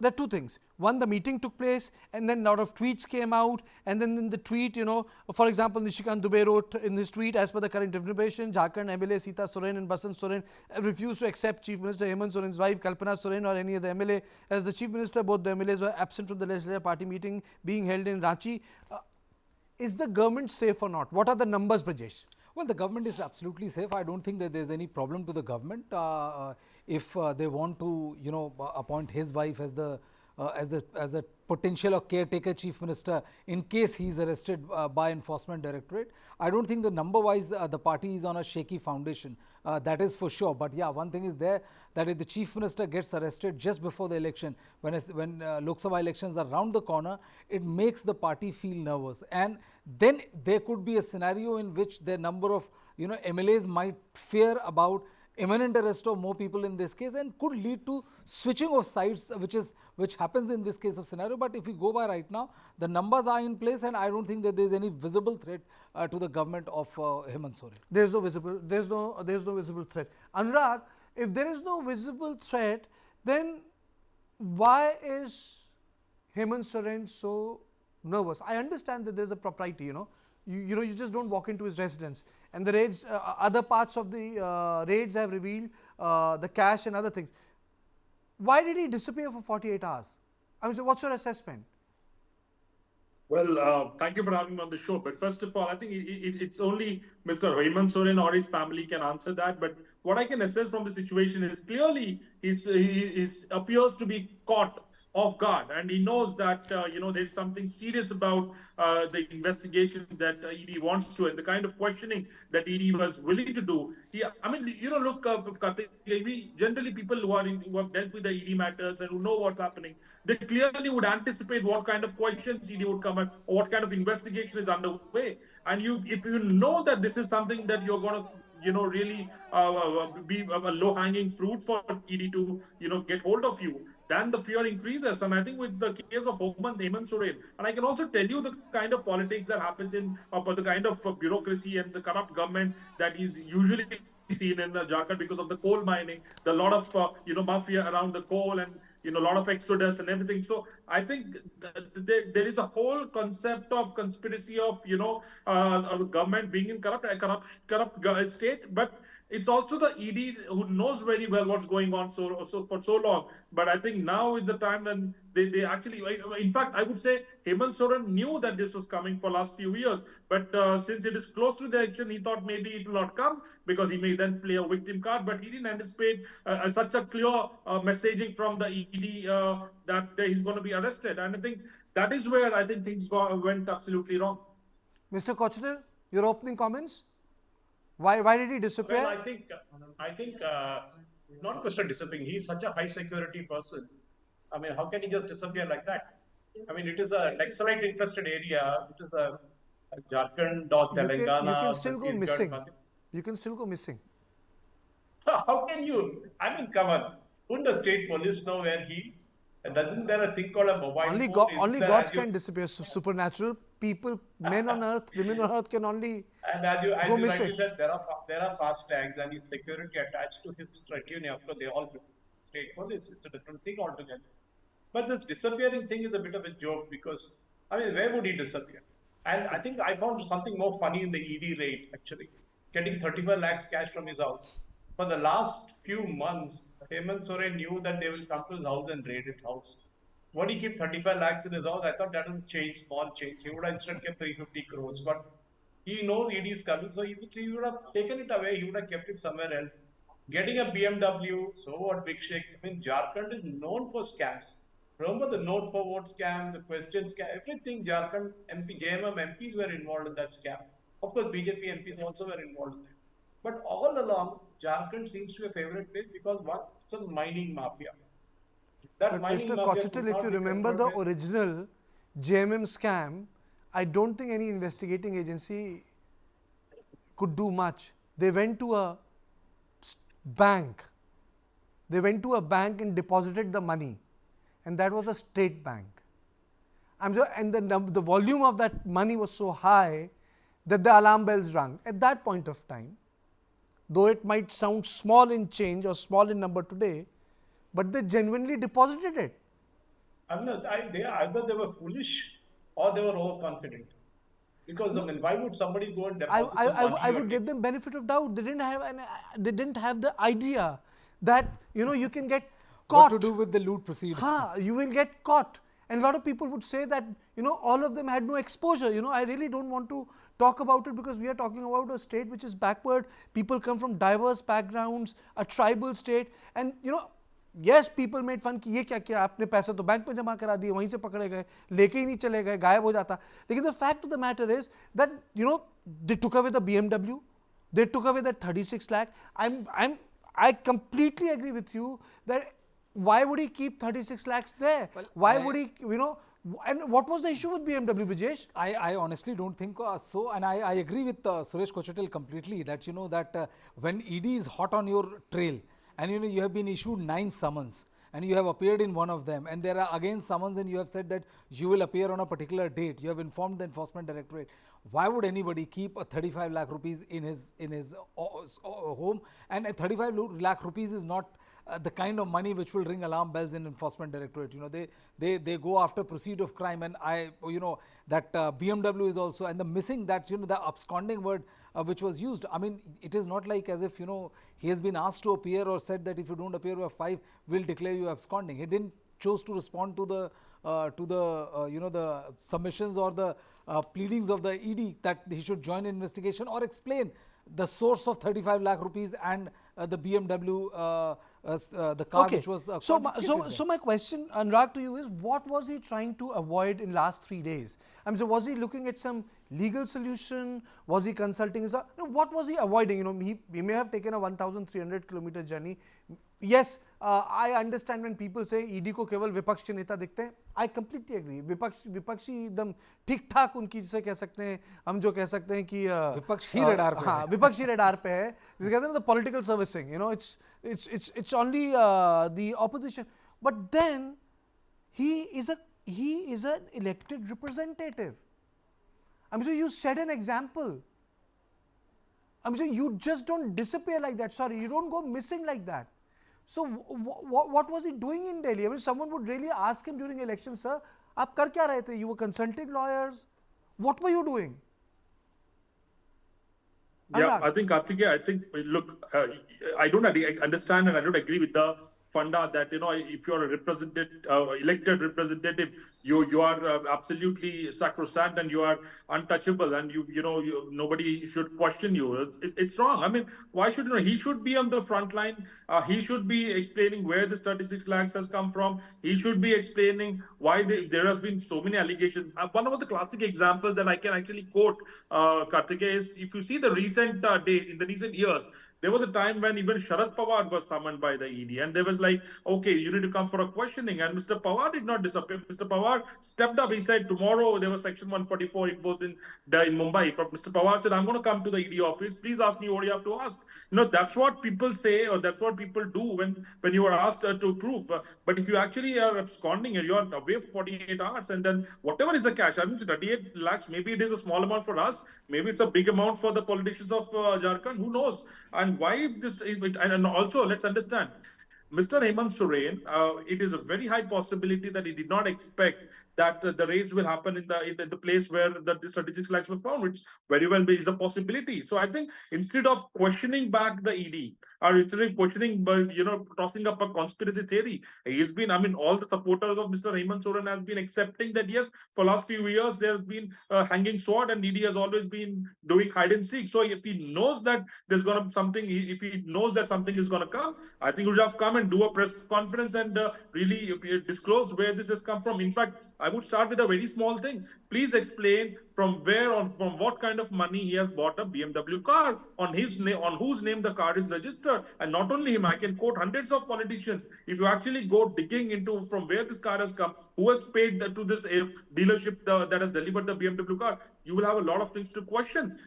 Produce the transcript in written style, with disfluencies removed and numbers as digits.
there are two things. One, the meeting took place, and then a lot of tweets came out, and then in the tweet, for example, Nishikant Dubey wrote in his tweet, as per the current information, Jharkhand MLA Sita Soren and Basant Soren refused to accept Chief Minister Hemant Soren's wife Kalpana Soren or any other MLA as the Chief Minister. Both the MLAs were absent from the legislative party meeting being held in Ranchi. Is the government safe or not? What are the numbers, Brajesh? Well, the government is absolutely safe. I don't think that there's any problem to the government. If they want to, appoint his wife as a potential or caretaker chief minister in case he's arrested by enforcement directorate, I don't think the number wise the party is on a shaky foundation. That is for sure. But yeah, one thing is there, that if the chief minister gets arrested just before the election, when Lok Sabha elections are round the corner, it makes the party feel nervous. And then there could be a scenario in which the number of MLAs might fear about imminent arrest of more people in this case, and could lead to switching of sides, which happens in this case of scenario. But if we go by right now, the numbers are in place, and I don't think that there is any visible threat to the government of Hemant Soren. There's no visible threat. Anurag, if there is no visible threat, then why is Hemant Soren so nervous? I understand that there's a propriety, you just don't walk into his residence, and the raids, other parts of the raids have revealed the cash and other things. Why did he disappear for 48 hours? I mean, so what's your assessment? Well, thank you for having me on the show. But first of all, I think it's only Mr. Hemant Soren or his family can answer that. But what I can assess from the situation is clearly he appears to be caught off guard, and he knows that there's something serious about the investigation that ED wants to, and the kind of questioning that ED was willing to do. Look, Kartikeya, we generally people who have dealt with the ED matters and who know what's happening, they clearly would anticipate what kind of questions ED would come at or what kind of investigation is underway. And if you know that this is something that you're going to really be a low-hanging fruit for ED to get hold of you, then the fear increases. And I think with the case of Hemant Soren, and I can also tell you the kind of politics that happens in, the kind of bureaucracy and the corrupt government that is usually seen in Jharkhand because of the coal mining, the lot of mafia around the coal, and a lot of exodus and everything. So I think there is a whole concept of conspiracy of a government being in corrupt state, but it's also the ED who knows very well what's going on for so long. But I think now is the time when they actually, in fact, I would say Hemant Soren knew that this was coming for last few years. But since it is close to the election, he thought maybe it will not come because he may then play a victim card. But he didn't anticipate such a clear messaging from the ED that he's going to be arrested. And I think that is where I think things went absolutely wrong. Mr. Kochetal, your opening comments? Why did he disappear? Well, I think not a question of disappearing. He's such a high security person. I mean, how can he just disappear like that? I mean, it is a Naxalite infested area. It is a Jharkhand or Telangana. You can still go missing. You can still go missing. How can you? I mean, come on. Wouldn't the state police know where he is? And doesn't there a thing called a mobile phone? Only gods can disappear. Supernatural people, men on earth, women on earth can only go missing. Like you said, there are fast tags and his security attached to his retinue after they all state police. It's a different thing altogether. But this disappearing thing is a bit of a joke because, I mean, where would he disappear? And I think I found something more funny in the ED raid, actually. Getting 35 lakhs cash from his house. For the last few months, Hemant Soren knew that they will come to his house and raid his house. Would he keep 35 lakhs in his house? I thought that was a change, small change. He would have instead kept 350 crores. But he knows ED is coming, so he would have taken it away. He would have kept it somewhere else. Getting a BMW, so what, big shake. I mean, Jharkhand is known for scams. Remember the note for vote scam, the question scam, everything. Jharkhand JMM MPs were involved in that scam. Of course, BJP MPs also were involved in it. But all along, Jharkhand seems to be a favorite place because one, it's a mining mafia. But Mr. Kochetal, if you remember the original JMM scam, I don't think any investigating agency could do much. They went to a bank. They went to a bank and deposited the money, and that was a state bank. And the volume of that money was so high that the alarm bells rang. At that point of time, though it might sound small in change or small in number today, but they genuinely deposited it. They either they were foolish or they were overconfident. Because I No, mean, why would somebody go and I, deposit I, some I, money I or would take? give them benefit of doubt. They didn't have the idea that you can get What to caught. do with the loot proceed? You will get caught. And a lot of people would say that all of them had no exposure. I really don't want to talk about it because we are talking about a state which is backward. People come from diverse backgrounds, a tribal state, and yes, people made fun कि ये क्या किया आपने पैसे तो bank में जमा करा दिए वहीं से पकड़े गए लेके ही नहीं चले गए गायब हो जाता लेकिन the fact of the matter is that they took away the BMW, they took away that 36 lakh. I completely agree with you that why would he keep 36 lakhs there? Well, Why would he, and what was the issue with BMW, Brijesh? I honestly don't think so, and I agree with Suresh Kochatel completely that that when ED is hot on your trail and you have been issued 9 summons and you have appeared in one of them and there are again summons and you have said that you will appear on a particular date, you have informed the enforcement directorate. Why would anybody keep a 35 lakh rupees in his home? And 35 lakh rupees is not the kind of money which will ring alarm bells in enforcement directorate. They go after proceed of crime, and that BMW is also, and the missing that the absconding word which was used. I mean, it is not like as if he has been asked to appear or said that if you don't appear by 5, we'll declare you absconding. He didn't chose to respond to the the submissions or the pleadings of the ED that he should join investigation or explain the source of 35 lakh rupees and the BMW, the car which was so my question, Anurag, to you is what was he trying to avoid in last 3 days? I mean, so was he looking at some legal solution? Was he consulting his what was he avoiding? He may have taken a 1,300-kilometer journey. Yes, I understand when people say ED को केवल विपक्ष के नेता दिखते हैं. I completely agree. विपक्षी एकदम ठीक ठाक उनकी जिसे कह सकते हैं हम जो कह सकते हैं कि विपक्ष ही रडार पे हाँ विपक्षी रडार पे है जिसे कहते हैं the political servicing. It's only the opposition. But then he is an elected representative. I'm sure you set an example. I'm sure you just don't disappear like that. Sorry, you don't go missing like that. So what was he doing in Delhi? I mean, someone would really ask him during election, sir, आप कर क्या रहे थे? You were consulting lawyers. What were you doing? Yeah, I think Kartikeya, look, I don't understand and I don't agree with the funda that if you're a elected representative, you are absolutely sacrosanct and you are untouchable and nobody should question you. It's wrong. I mean, why should he should be on the front line? He should be explaining where this 36 lakhs has come from. He should be explaining why there has been so many allegations. One of the classic examples that I can actually quote, Kartikeya, is if you see the recent in the recent years, there was a time when even Sharad Pawar was summoned by the ED, and there was like, okay, you need to come for a questioning. And Mr. Pawar did not disappear. Mr. Pawar stepped up. He said, tomorrow there was Section 144 imposed in Mumbai. But Mr. Pawar said, I'm going to come to the ED office. Please ask me what you have to ask. That's what people say, or that's what people do when you are asked to prove. But if you actually are absconding and you are away for 48 hours, and then whatever is the cash, I mean, 38 lakhs, maybe it is a small amount for us, maybe it's a big amount for the politicians of Jharkhand, who knows? And why and also let's understand, Mr. Hemant Soren, it is a very high possibility that he did not expect that the raids will happen in the place where the 36 lakhs were found, which very well is a possibility. So I think instead of questioning back the ED, or instead of questioning, tossing up a conspiracy theory, he's been, I mean, all the supporters of Mr. Hemant Soren have been accepting that, yes, for last few years, there's been a hanging sword and ED has always been doing hide and seek. So if he knows that there's going to something, if he knows that something is going to come, I think he would have come and do a press conference and really disclose where this has come from. In fact, I would start with a very small thing. Please explain from what kind of money he has bought a BMW car, on whose name the car is registered. And not only him, I can quote hundreds of politicians. If you actually go digging into from where this car has come, who has paid to this dealership that has delivered the BMW car, you will have a lot of things to question.